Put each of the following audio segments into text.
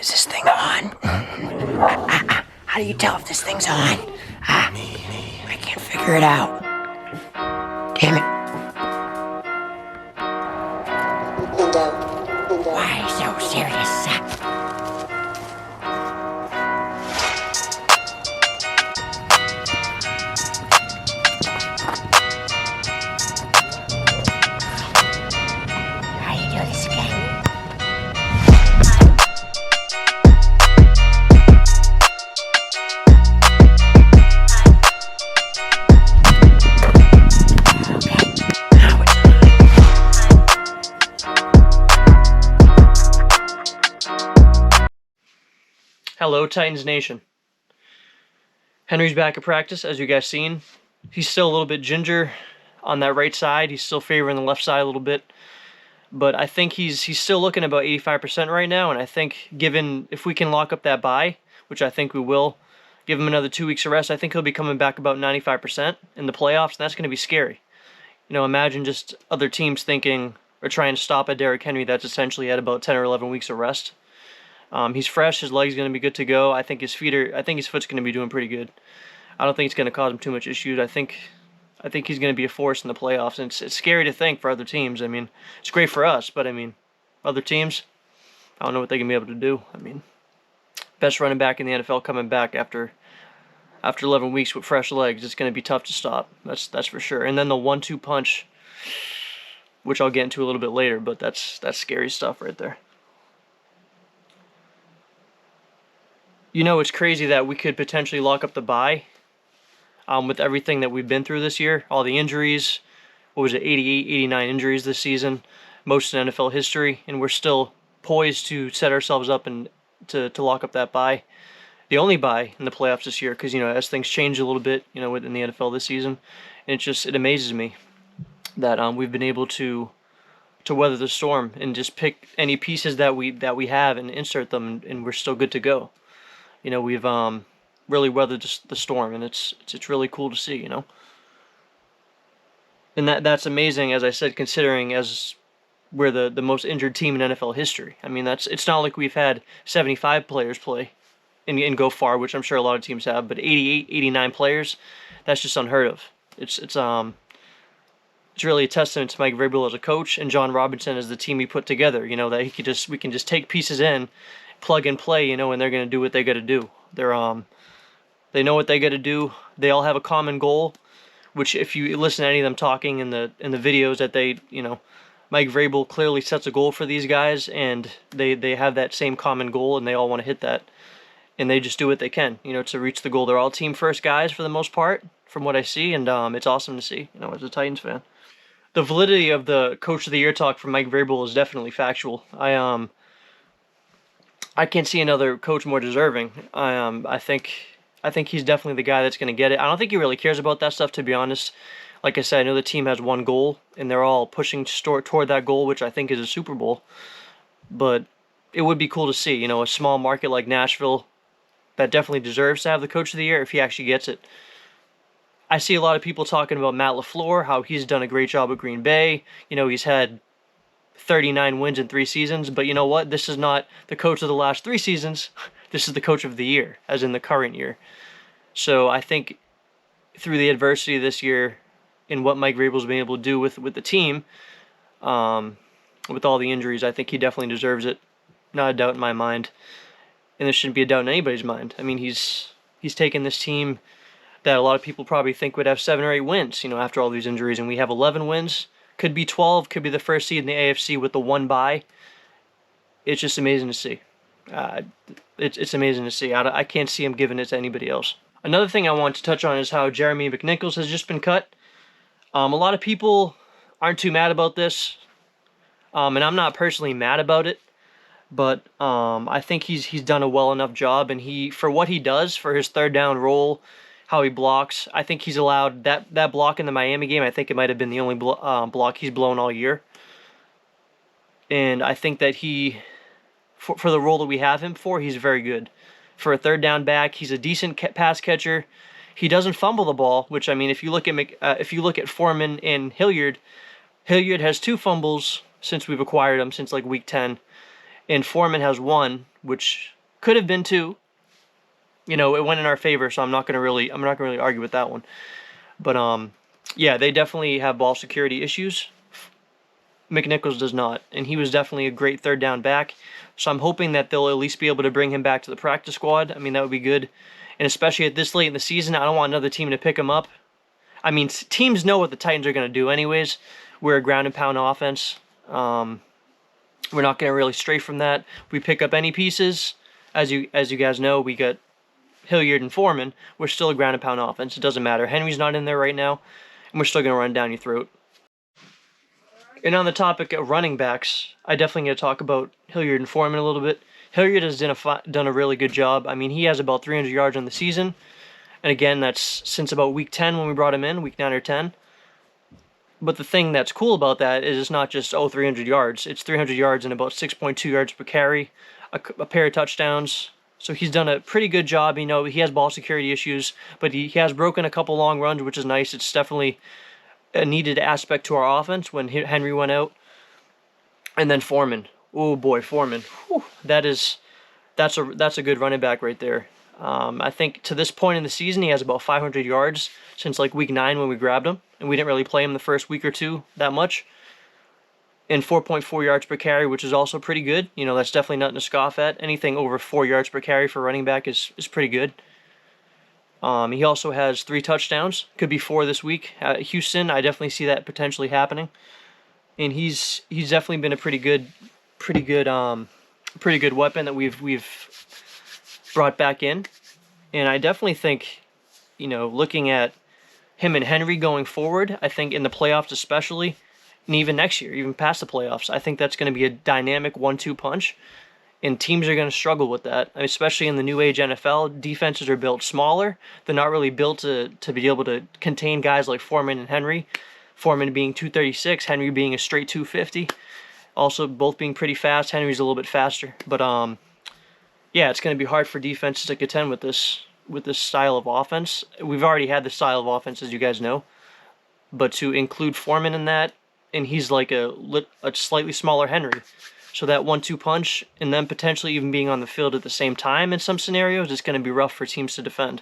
Is this thing on? How do you tell if this thing's on? I can't figure it out. Damn it. Why so serious? How do you do this again? Hello, Titans Nation. Henry's back at practice, as you guys seen. He's still a little bit ginger on that right side. He's still favoring the left side a little bit. But I think he's still looking about 85% right now, and I think given if we can lock up that bye, which I think we will, give him another 2 weeks of rest, I think he'll be coming back about 95% in the playoffs, and that's going to be scary. You know, imagine just other teams thinking or trying to stop a Derrick Henry that's essentially at about 10 or 11 weeks of rest. He's fresh. His leg's going to be good to go. I think his foot's going to be doing pretty good. I don't think it's going to cause him too much issues. I think he's going to be a force in the playoffs, and it's scary to think for other teams. I mean, it's great for us, but I mean, other teams, I don't know what they're going to be able to do. I mean, best running back in the NFL coming back after 11 weeks with fresh legs, it's going to be tough to stop. That's for sure. And then the 1-2 punch, which I'll get into a little bit later, but that's scary stuff right there. You know, it's crazy that we could potentially lock up the bye with everything that we've been through this year. All the injuries, what was it, 88, 89 injuries this season, most in NFL history, and we're still poised to set ourselves up and to lock up that bye. The only bye in the playoffs this year, because, you know, as things change a little bit, you know, within the NFL this season, and it amazes me that we've been able to weather the storm and just pick any pieces that we have and insert them, and we're still good to go. You know, we've really weathered the storm, and it's really cool to see, you know. And that's amazing, as I said, considering as we're the most injured team in NFL history. I mean, it's not like we've had 75 players play and go far, which I'm sure a lot of teams have, but 88, 89 players, that's just unheard of. It's really a testament to Mike Vrabel as a coach and John Robinson as the team he put together. You know, that we can just take pieces in, plug and play, you know, and they're going to do what they got to do. They know what they got to do. They all have a common goal, which if you listen to any of them talking in the videos that they, you know, Mike Vrabel clearly sets a goal for these guys, and they have that same common goal, and they all want to hit that, and they just do what they can, you know, to reach the goal. They're all team first guys for the most part, from what I see, and it's awesome to see, you know, as a Titans fan. The validity of the Coach of the Year talk from Mike Vrabel is definitely factual. I can't see another coach more deserving. I think he's definitely the guy that's going to get it. I don't think he really cares about that stuff, to be honest. Like I said, I know the team has one goal, and they're all pushing toward that goal, which I think is a Super Bowl. But it would be cool to see, you know, a small market like Nashville that definitely deserves to have the Coach of the Year if he actually gets it. I see a lot of people talking about Matt LaFleur, how he's done a great job at Green Bay. You know, he's had 39 wins in 3 seasons, but you know what? This is not the coach of the last 3 seasons. This is the Coach of the Year, as in the current year. So I think through the adversity this year and what Mike Vrabel's been able to do with the team, with all the injuries, I think he definitely deserves it. Not a doubt in my mind. And there shouldn't be a doubt in anybody's mind. I mean, he's taken this team that a lot of people probably think would have 7 or 8 wins, you know, after all these injuries, and we have 11 wins. Could be 12, could be the first seed in the AFC with the 1 bye. It's just amazing to see. It's amazing to see. I can't see him giving it to anybody else. Another thing I want to touch on is how Jeremy McNichols has just been cut. A lot of people aren't too mad about this, and I'm not personally mad about it, but I think he's done a well enough job, and for what he does, for his third down role, how he blocks, I think he's allowed that block in the Miami game. I think it might have been the only block he's blown all year. And I think that for the role that we have him for, he's very good. For a third down back, he's a decent pass catcher. He doesn't fumble the ball, which, I mean, if you look at Foreman and Hilliard has 2 fumbles since we've acquired him, since like week 10. and Foreman has 1, which could have been 2. You know, it went in our favor, so I'm not gonna really argue with that one. But yeah, they definitely have ball security issues. McNichols does not, and he was definitely a great third down back. So I'm hoping that they'll at least be able to bring him back to the practice squad. I mean, that would be good. And especially at this late in the season, I don't want another team to pick him up. I mean, teams know what the Titans are going to do anyways. We're a ground and pound offense. We're not going to really stray from that. We pick up any pieces. As you guys know, we got Hilliard and Foreman. We're still a ground and pound offense. It doesn't matter. Henry's not in there right now, and we're still going to run down your throat. And on the topic of running backs, I definitely going to talk about Hilliard and Foreman a little bit. Hilliard has done a really good job. I mean, he has about 300 yards on the season. And again, that's since about week 10 when we brought him in, week 9 or 10. But the thing that's cool about that is it's not just, 300 yards. It's 300 yards and about 6.2 yards per carry, a pair of touchdowns. So he's done a pretty good job. You know, he has ball security issues, but he has broken a couple long runs, which is nice. It's definitely a needed aspect to our offense when Henry went out. And then Foreman. Oh boy, Foreman. Whew, that's a good running back right there. I think to this point in the season, he has about 500 yards since like week 9 when we grabbed him, and we didn't really play him the first week or two that much. And 4.4 yards per carry, which is also pretty good. You know, that's definitely nothing to scoff at. Anything over 4 yards per carry for running back is pretty good. He also has 3 touchdowns. Could be 4 this week. Houston, I definitely see that potentially happening. And he's definitely been a pretty good weapon that we've brought back in. And I definitely think, you know, looking at him and Henry going forward, I think in the playoffs especially, and even next year, even past the playoffs, I think that's going to be a dynamic 1-2 punch. And teams are going to struggle with that, especially in the new age NFL. Defenses are built smaller. They're not really built to be able to contain guys like Foreman and Henry. Foreman being 236, Henry being a straight 250. Also, both being pretty fast. Henry's a little bit faster. But, yeah, it's going to be hard for defenses to contend with this style of offense. We've already had this style of offense, as you guys know. But to include Foreman in that, and he's like a slightly smaller Henry. So that 1-2 punch, and then potentially even being on the field at the same time in some scenarios, it's going to be rough for teams to defend.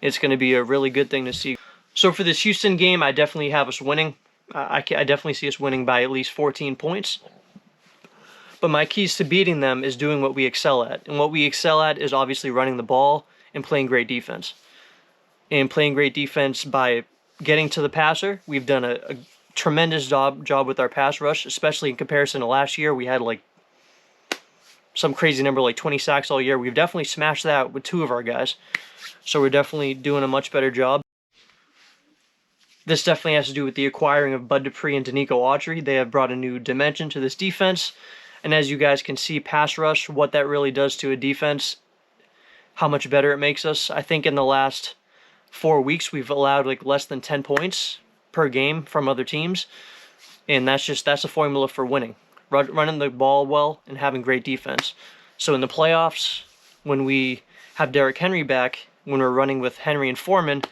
It's going to be a really good thing to see. So for this Houston game, I definitely have us winning. I definitely see us winning by at least 14 points. But my keys to beating them is doing what we excel at. And what we excel at is obviously running the ball and playing great defense. And playing great defense by getting to the passer. We've done a tremendous job with our pass rush, especially in comparison to last year. We had like some crazy number, like 20 sacks all year. We've definitely smashed that with 2 of our guys. So we're definitely doing a much better job. This definitely has to do with the acquiring of Bud Dupree and Danico Autry. They have brought a new dimension to this defense. And as you guys can see, pass rush, what that really does to a defense, how much better it makes us. I think in the last 4 weeks, we've allowed like less than 10 points per game from other teams. And that's a formula for winning. Running the ball well and having great defense. So in the playoffs, when we have Derrick Henry back, when we're running with Henry and Foreman,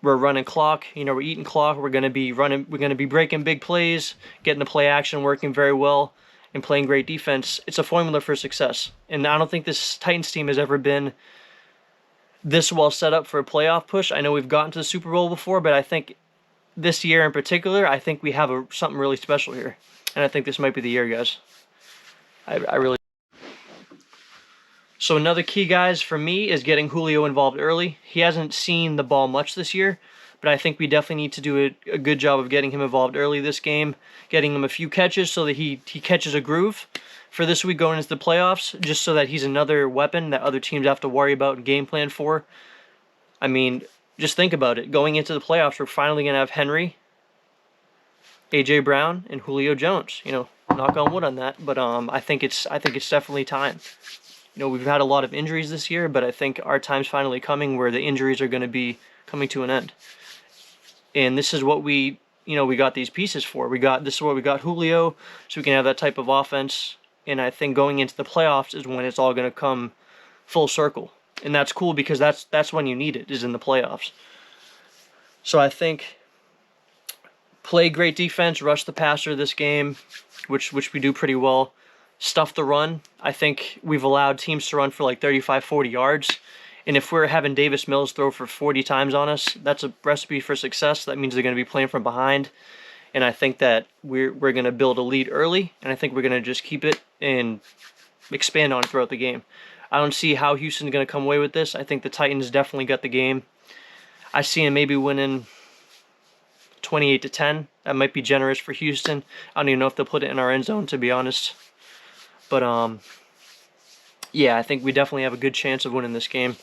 we're running clock, you know, we're eating clock, we're going to be breaking big plays, getting the play action working very well, and playing great defense. It's a formula for success. And I don't think this Titans team has ever been this well set up for a playoff push. I know we've gotten to the Super Bowl before, but I think this year in particular, I think we have something really special here. And I think this might be the year, guys. I really... So another key, guys, for me is getting Julio involved early. He hasn't seen the ball much this year, but I think we definitely need to do a good job of getting him involved early this game, getting him a few catches so that he catches a groove for this week going into the playoffs, just so that he's another weapon that other teams have to worry about and game plan for. I mean, just think about it. Going into the playoffs, we're finally going to have Henry, A.J. Brown, and Julio Jones. You know, knock on wood on that, but I think it's definitely time. You know, we've had a lot of injuries this year, but I think our time's finally coming where the injuries are going to be coming to an end. And this is what we got these pieces for. This is what we got Julio, so we can have that type of offense. And I think going into the playoffs is when it's all going to come full circle. And that's cool because that's when you need it, is in the playoffs. So I think play great defense, rush the passer this game, which we do pretty well. stuff the run. I think we've allowed teams to run for like 35, 40 yards. And if we're having Davis Mills throw for 40 times on us, that's a recipe for success. That means they're going to be playing from behind. And I think that we're going to build a lead early, and I think we're going to just keep it and expand on it throughout the game. I don't see how Houston's going to come away with this. I think the Titans definitely got the game. I see them maybe winning 28-10. That might be generous for Houston. I don't even know if they'll put it in our end zone, to be honest. But yeah, I think we definitely have a good chance of winning this game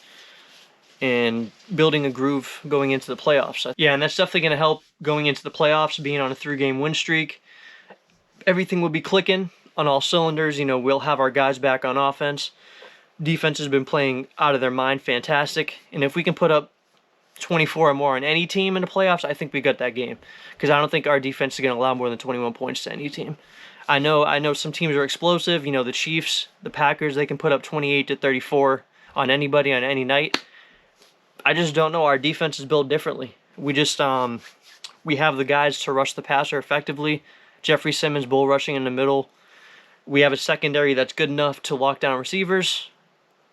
and building a groove going into the playoffs. Yeah, and that's definitely going to help going into the playoffs, being on a 3-game win streak. Everything will be clicking on all cylinders. You know, we'll have our guys back on offense. Defense has been playing out of their mind, fantastic. And if we can put up 24 or more on any team in the playoffs, I think we got that game. Because I don't think our defense is going to allow more than 21 points to any team. I know some teams are explosive. You know, the Chiefs, the Packers, they can put up 28 to 34 on anybody on any night. I just don't know. Our defense is built differently. We just we have the guys to rush the passer effectively. Jeffrey Simmons bull rushing in the middle. We have a secondary that's good enough to lock down receivers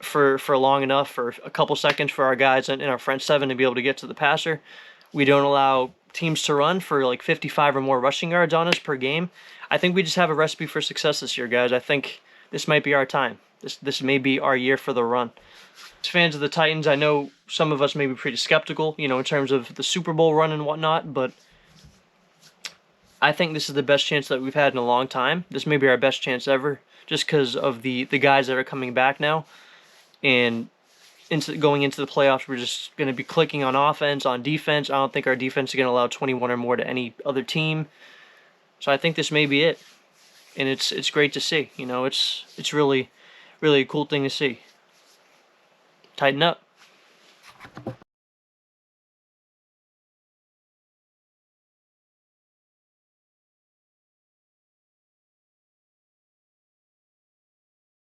for long enough, for a couple seconds for our guys in our front seven to be able to get to the passer. We don't allow teams to run for like 55 or more rushing yards on us per game. I think we just have a recipe for success this year, guys. I think this might be our time. This may be our year for the run. As fans of the Titans, I know some of us may be pretty skeptical, you know, in terms of the Super Bowl run and whatnot, but I think this is the best chance that we've had in a long time. This may be our best chance ever, just because of the guys that are coming back now. And going into the playoffs, we're just going to be clicking on offense, on defense. I don't think our defense is going to allow 21 or more to any other team. So I think this may be it. And it's great to see. You know, it's really, really a cool thing to see. Tighten up.